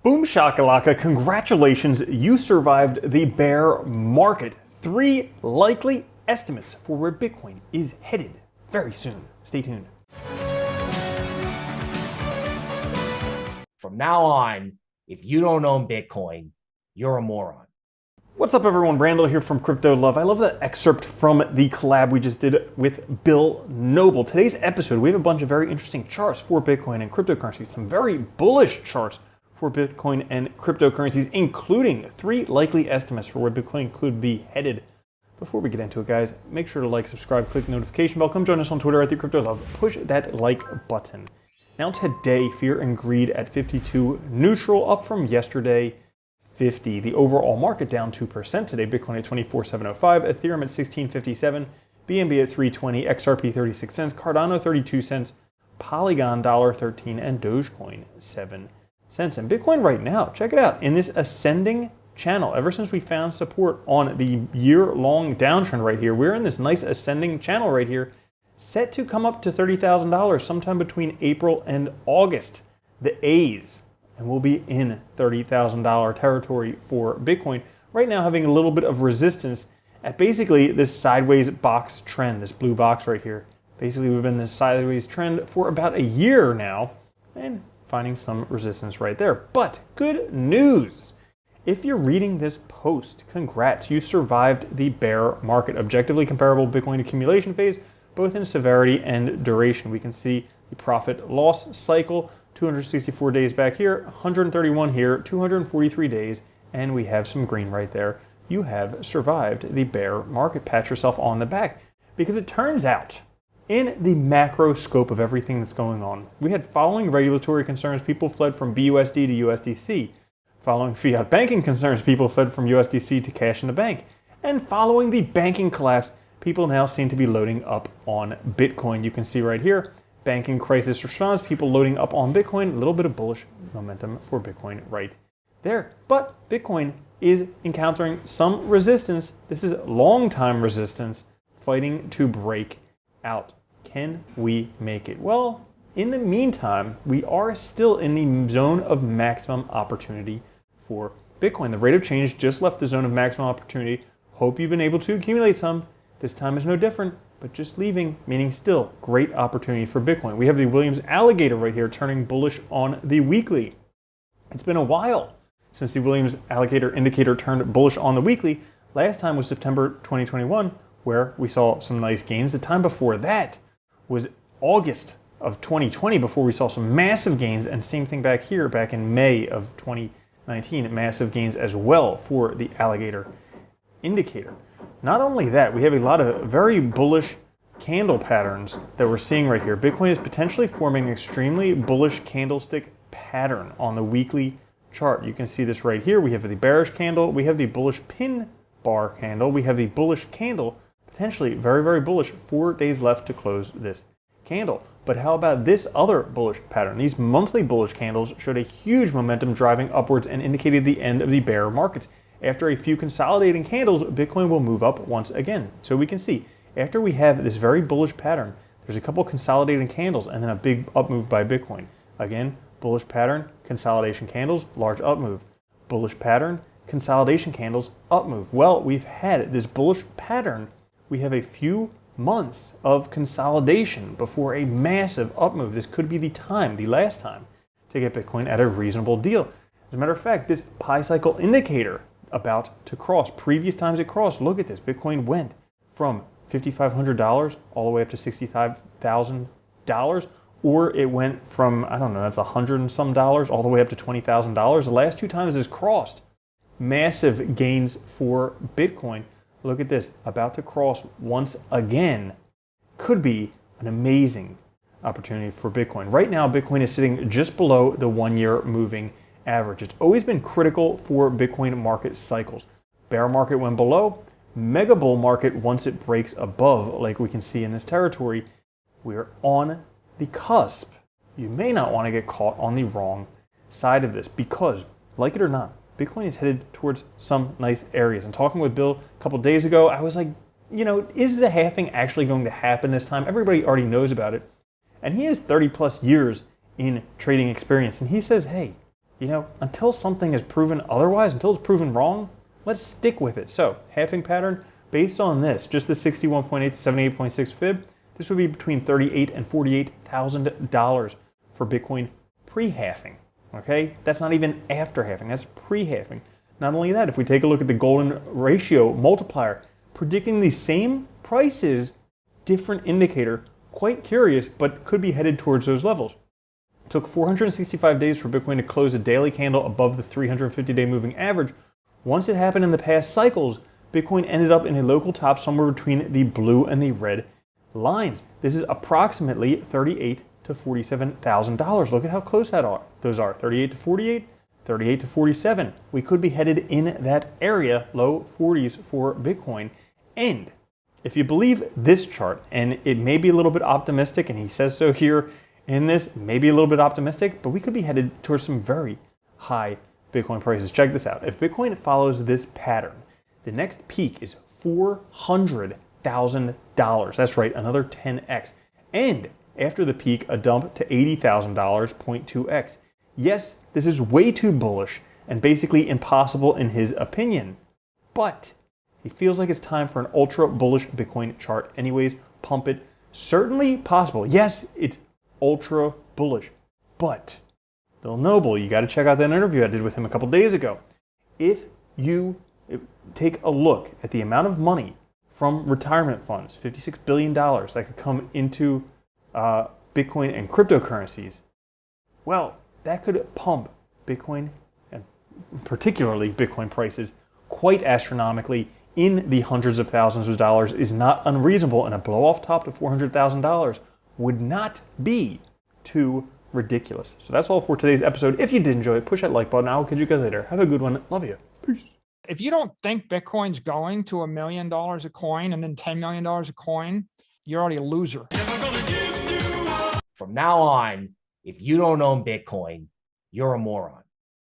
Boom shakalaka, congratulations, you survived the bear market. 3 likely estimates for where Bitcoin is headed very soon. Stay tuned. From now on, if you don't own Bitcoin, you're a moron. What's up everyone, Randall here from Crypto Love. I love that excerpt from the collab we just did with Bill Noble. Today's episode, we have a bunch of very interesting charts for Bitcoin and cryptocurrencies, some very bullish charts for Bitcoin and cryptocurrencies, including 3 likely estimates for where Bitcoin could be headed. Before we get into it, guys, make sure to like, subscribe, click the notification bell. Come join us on Twitter at @TheCryptoLove. Push that like button. Now today, fear and greed at 52, neutral, up from yesterday, 50. The overall market down 2% today. Bitcoin at 24,705, Ethereum at 1657, BNB at 320, XRP 36 cents, Cardano 32 cents, Polygon $1.13, and Dogecoin 7 cents. And Bitcoin right now, check it out, in this ascending channel. Ever since we found support on the year-long downtrend right here, we're in this nice ascending channel right here, set to come up to $30,000 sometime between April and August. The A's, and we'll be in $30,000 territory for Bitcoin. Right now having a little bit of resistance at basically this sideways box trend, this blue box right here. Basically we've been in this sideways trend for about a year now, and finding some resistance right there. But good news. If you're reading this post, congrats, you survived the bear market. Objectively comparable Bitcoin accumulation phase, both in severity and duration. We can see the profit loss cycle, 264 days back here, 131 here, 243 days, and we have some green right there. You have survived the bear market. Pat yourself on the back, because it turns out, in the macro scope of everything that's going on, we had following regulatory concerns, people fled from BUSD to USDC. Following fiat banking concerns, people fled from USDC to cash in the bank. And following the banking collapse, people now seem to be loading up on Bitcoin. You can see right here, banking crisis response, people loading up on Bitcoin, a little bit of bullish momentum for Bitcoin right there. But Bitcoin is encountering some resistance. This is long time resistance, fighting to break out. Can we make it? Well, in the meantime, we are still in the zone of maximum opportunity for Bitcoin. The rate of change just left the zone of maximum opportunity. Hope you've been able to accumulate some. This time is no different, but just leaving, meaning still great opportunity for Bitcoin. We have the Williams alligator right here turning bullish on the weekly. It's been a while since the Williams alligator indicator turned bullish on the weekly. Last time was September 2021, where we saw some nice gains. The time before that was August of 2020, before we saw some massive gains, and same thing back here, back in May of 2019, massive gains as well for the alligator indicator. Not only that, we have a lot of very bullish candle patterns that we're seeing right here. Bitcoin is potentially forming an extremely bullish candlestick pattern on the weekly chart. You can see this right here. We have the bearish candle, we have the bullish pin bar candle, we have the bullish candle, potentially very, very bullish. 4 days left to close this candle. But how about this other bullish pattern? These monthly bullish candles showed a huge momentum driving upwards and indicated the end of the bear markets. After a few consolidating candles, Bitcoin will move up once again. So we can see, after we have this very bullish pattern, there's a couple consolidating candles and then a big up move by Bitcoin. Again, bullish pattern, consolidation candles, large up move. Bullish pattern, consolidation candles, up move. Well, we've had this bullish pattern. We have a few months of consolidation before a massive up move. This could be the time, the last time, to get Bitcoin at a reasonable deal. As a matter of fact, this pi cycle indicator about to cross, previous times it crossed, look at this, Bitcoin went from $5,500 all the way up to $65,000, or it went from, I don't know, that's $100 and some dollars all the way up to $20,000. The last 2 times it's crossed. Massive gains for Bitcoin. Look at this, about to cross once again. Could be an amazing opportunity for Bitcoin. Right now, Bitcoin is sitting just below the 1-year moving average. It's always been critical for Bitcoin market cycles. Bear market when below, mega bull market once it breaks above, like we can see in this territory. We're on the cusp. You may not want to get caught on the wrong side of this, because, like it or not, Bitcoin is headed towards some nice areas. And talking with Bill a couple days ago, I was like, you know, is the halving actually going to happen this time? Everybody already knows about it. And he has 30 plus years in trading experience. And he says, hey, you know, until something is proven otherwise, until it's proven wrong, let's stick with it. So, halving pattern, based on this, just the 61.8 to 78.6 fib, this would be between $38,000 and $48,000 for Bitcoin pre-halving. Okay, that's not even after halving, that's pre-halving. Not only that, if we take a look at the golden ratio multiplier, predicting the same prices, different indicator, quite curious, but could be headed towards those levels. It took 465 days for Bitcoin to close a daily candle above the 350-day moving average. Once it happened in the past cycles, Bitcoin ended up in a local top somewhere between the blue and the red lines. This is approximately $38,000 to $47,000. Look at how close those are. 38 to 48, 38 to 47. We could be headed in that area, low 40s for Bitcoin. And if you believe this chart, and it may be a little bit optimistic, and he says so here in this, maybe a little bit optimistic, but we could be headed towards some very high Bitcoin prices. Check this out. If Bitcoin follows this pattern, the next peak is $400,000. That's right, another 10x. And after the peak, a dump to $80,000, 0.2x. Yes, this is way too bullish and basically impossible in his opinion. But he feels like it's time for an ultra bullish Bitcoin chart. Anyways, pump it. Certainly possible. Yes, it's ultra bullish. But Bill Noble, you got to check out that interview I did with him a couple days ago. If you take a look at the amount of money from retirement funds, $56 billion that could come into Bitcoin and cryptocurrencies, well, that could pump Bitcoin, and particularly Bitcoin prices, quite astronomically in the hundreds of thousands of dollars is not unreasonable, and a blow off top to $400,000 would not be too ridiculous. So that's all for today's episode. If you did enjoy it, push that like button. I will catch you guys later. Have a good one. Love you. Peace. If you don't think Bitcoin's going to $1 million a coin and then $10 million a coin, you're already a loser. From now on, if you don't own Bitcoin, you're a moron.